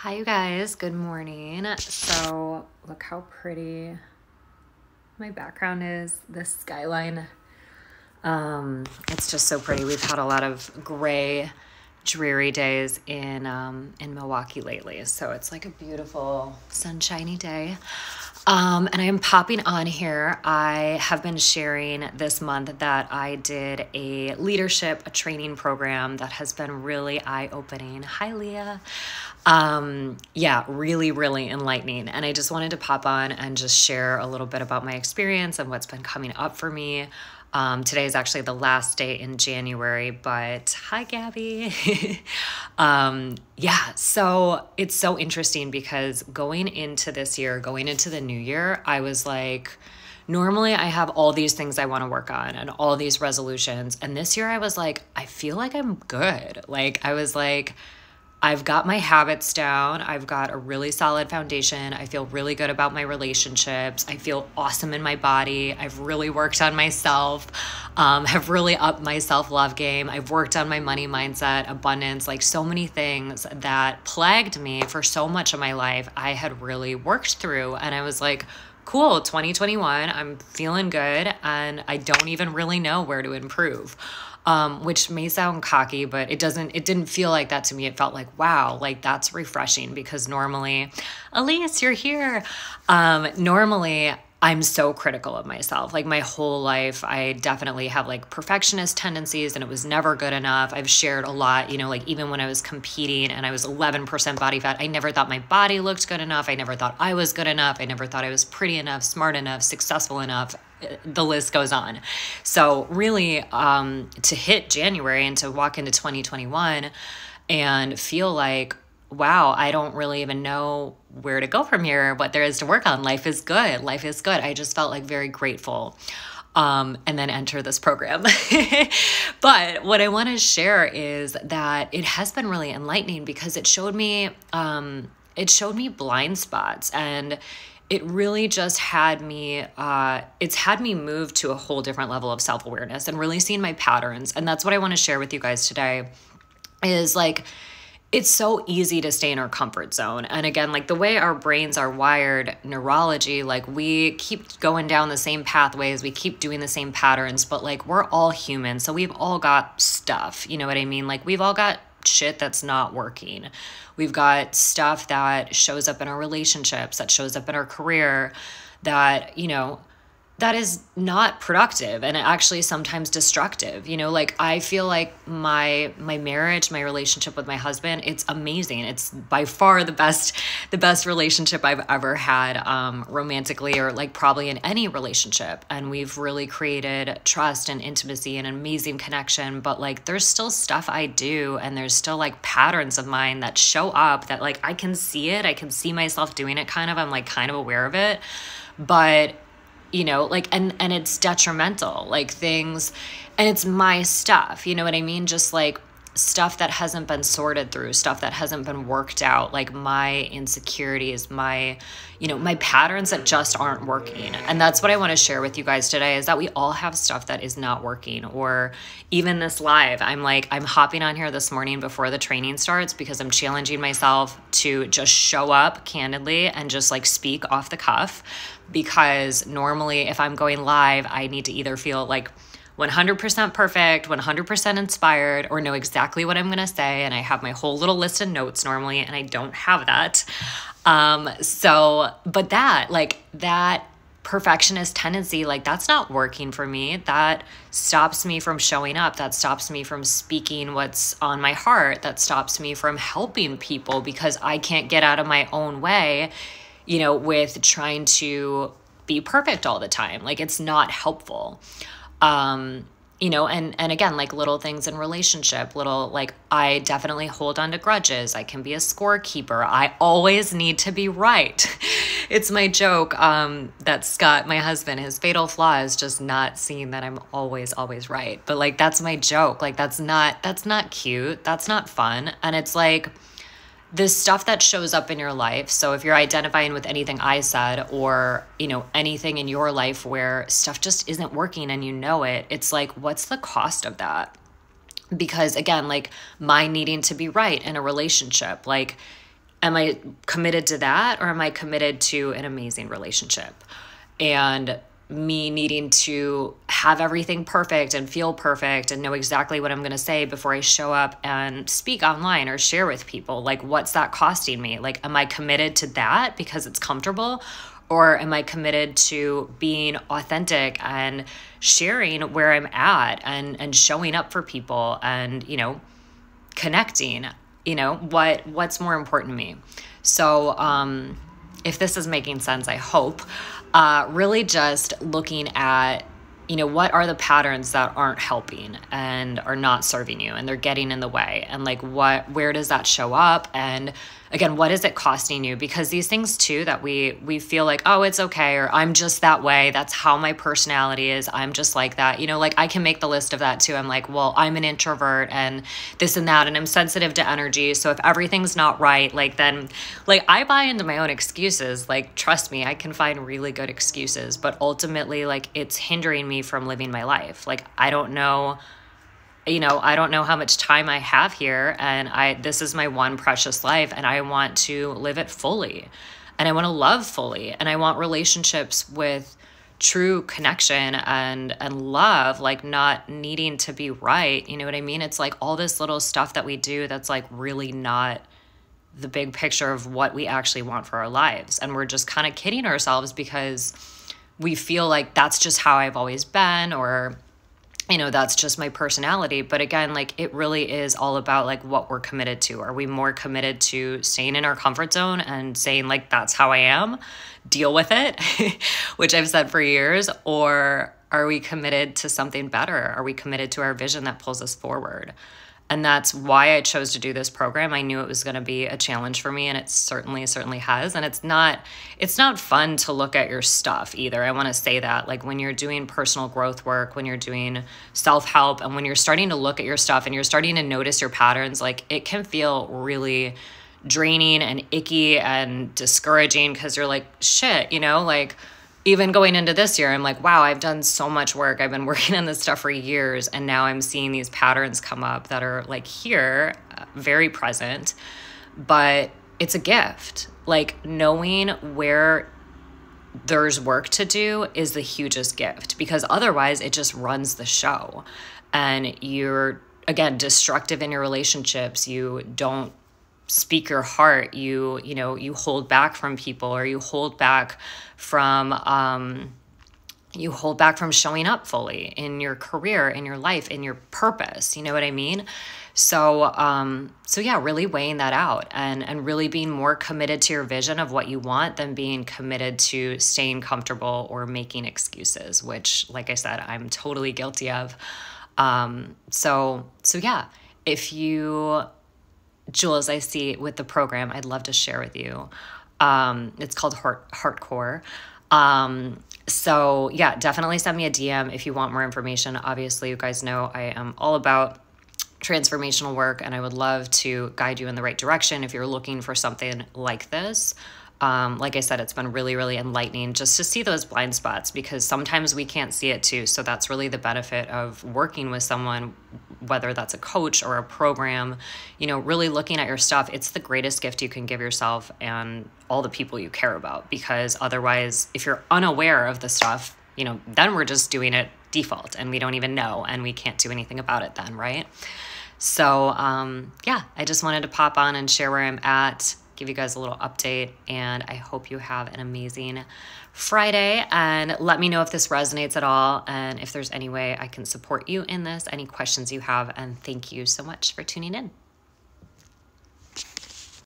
Hi, you guys. Good morning. So, look how pretty my background is. This skyline. It's just so pretty. We've had a lot of gray, dreary days in Milwaukee lately. So it's like a beautiful, sunshiny day. And I am popping on here. I have been sharing this month that I did a training program that has been really eye-opening. Hi, Leah. Yeah, really, really enlightening. And I just wanted to pop on and just share a little bit about my experience and what's been coming up for me. Today is actually the last day in January, but hi, Gabby. Yeah, so it's so interesting because going into this year, going into the new year, I was like, normally I have all these things I want to work on and all these resolutions. And this year I was like, I feel like I'm good. I was like, I've got my habits down. I've got a really solid foundation. I feel really good about my relationships. I feel awesome in my body. I've really worked on myself, have really upped my self-love game. I've worked on my money mindset, abundance, like so many things that plagued me for so much of my life. I had really worked through, and I was like, cool, 2021, I'm feeling good, and I don't even really know where to improve. Which may sound cocky, but it didn't feel like that to me. It felt like, wow, like that's refreshing because normally, Elise, you're here. Normally I'm so critical of myself. Like my whole life, I definitely have like perfectionist tendencies and it was never good enough. I've shared a lot, like even when I was competing and I was 11% body fat, I never thought my body looked good enough. I never thought I was good enough. I never thought I was pretty enough, smart enough, successful enough. The list goes on. So really, to hit January and to walk into 2021 and feel like, wow, I don't really even know where to go from here, what there is to work on. Life is good. Life is good. I just felt like very grateful. And then enter this program. But what I want to share is that it has been really enlightening because it showed me blind spots, and it really just had me, it's had me move to a whole different level of self-awareness and really seeing my patterns. And that's what I want to share with you guys today is like, it's so easy to stay in our comfort zone. And again, like the way our brains are wired, neurology, like we keep going down the same pathways, we keep doing the same patterns, but like we're all human. So we've all got stuff, you know what I mean? Like we've all got shit that's not working. We've got stuff that shows up in our relationships, that shows up in our career, that, that is not productive and actually sometimes destructive. Like I feel like my marriage, my relationship with my husband, it's amazing. It's by far the best relationship I've ever had, romantically, or like probably in any relationship. And we've really created trust and intimacy and an amazing connection. But like, there's still stuff I do, and there's still like patterns of mine that show up that like, I can see it. I can see myself doing it kind of, I'm like kind of aware of it, but like, and it's detrimental, like things, and it's my stuff, you know what I mean? Just like stuff that hasn't been sorted through, stuff that hasn't been worked out, like my insecurities, my patterns that just aren't working. And that's what I want to share with you guys today, is that we all have stuff that is not working. Or even this live, I'm hopping on here this morning before the training starts because I'm challenging myself to just show up candidly and just like speak off the cuff. Because normally if I'm going live, I need to either feel like 100% perfect, 100% inspired, or know exactly what I'm going to say. And I have my whole little list of notes normally, and I don't have that. But that perfectionist tendency, like that's not working for me. That stops me from showing up. That stops me from speaking what's on my heart. That stops me from helping people because I can't get out of my own way, with trying to be perfect all the time. Like it's not helpful. And again, like little things in relationship, like I definitely hold on to grudges. I can be a scorekeeper. I always need to be right. It's my joke, that Scott, my husband, his fatal flaw is just not seeing that I'm always right. But like, that's my joke. Like, that's not cute. That's not fun. And it's like, this stuff that shows up in your life. So if you're identifying with anything I said, or, anything in your life where stuff just isn't working and it's like, what's the cost of that? Because again, like my needing to be right in a relationship, like Am I committed to that, or am I committed to an amazing relationship? And me needing to have everything perfect and feel perfect and know exactly what I'm going to say before I show up and speak online or share with people. Like, what's that costing me? Like, am I committed to that because it's comfortable? Or am I committed to being authentic and sharing where I'm at and showing up for people and, connecting? What's more important to me? So, if this is making sense, I hope, really just looking at, what are the patterns that aren't helping and are not serving you and they're getting in the way, and like, where does that show up? And again, what is it costing you? Because these things too, that we feel like, oh, it's okay, or I'm just that way. That's how my personality is. I'm just like that. Like I can make the list of that too. I'm like, well, I'm an introvert and this and that, and I'm sensitive to energy. So if everything's not right, then I buy into my own excuses. Like, trust me, I can find really good excuses, but ultimately, it's hindering me from living my life. I don't know how much time I have here, and this is my one precious life, and I want to live it fully, and I want to love fully, and I want relationships with true connection and love, not needing to be right. You know what I mean? It's all this little stuff that we do that's really not the big picture of what we actually want for our lives. And we're just kind of kidding ourselves because we feel like that's just how I've always been, or that's just my personality. But again, it really is all about what we're committed to. Are we more committed to staying in our comfort zone and saying that's how I am, deal with it, which I've said for years? Or are we committed to something better? Are we committed to our vision that pulls us forward? And that's why I chose to do this program. I knew it was going to be a challenge for me, and it certainly has. And it's not fun to look at your stuff either. I want to say that, when you're doing personal growth work, when you're doing self-help, and when you're starting to look at your stuff and you're starting to notice your patterns, it can feel really draining and icky and discouraging, because you're like, shit, even going into this year, I'm like, wow, I've done so much work. I've been working on this stuff for years, and now I'm seeing these patterns come up that are here, very present. But it's a gift. Knowing where there's work to do is the hugest gift, because otherwise it just runs the show. And you're, again, destructive in your relationships. You don't speak your heart. You hold back from people, or you hold back from showing up fully in your career, in your life, in your purpose. You know what I mean? So yeah, really weighing that out and really being more committed to your vision of what you want than being committed to staying comfortable or making excuses, which, like I said, I'm totally guilty of. So yeah, if you, Jules, I see with the program, I'd love to share with you. It's called Heartcore. So yeah, definitely send me a DM if you want more information. Obviously, you guys know I am all about transformational work, and I would love to guide you in the right direction if you're looking for something like this. Like I said, it's been really, really enlightening just to see those blind spots, because sometimes we can't see it too. So that's really the benefit of working with someone, whether that's a coach or a program, really looking at your stuff. It's the greatest gift you can give yourself and all the people you care about, because otherwise, if you're unaware of the stuff, then we're just doing it default and we don't even know, and we can't do anything about it then, right? So, yeah, I just wanted to pop on and share where I'm at, give you guys a little update, and I hope you have an amazing Friday. And let me know if this resonates at all, and if there's any way I can support you in this, any questions you have. And thank you so much for tuning in.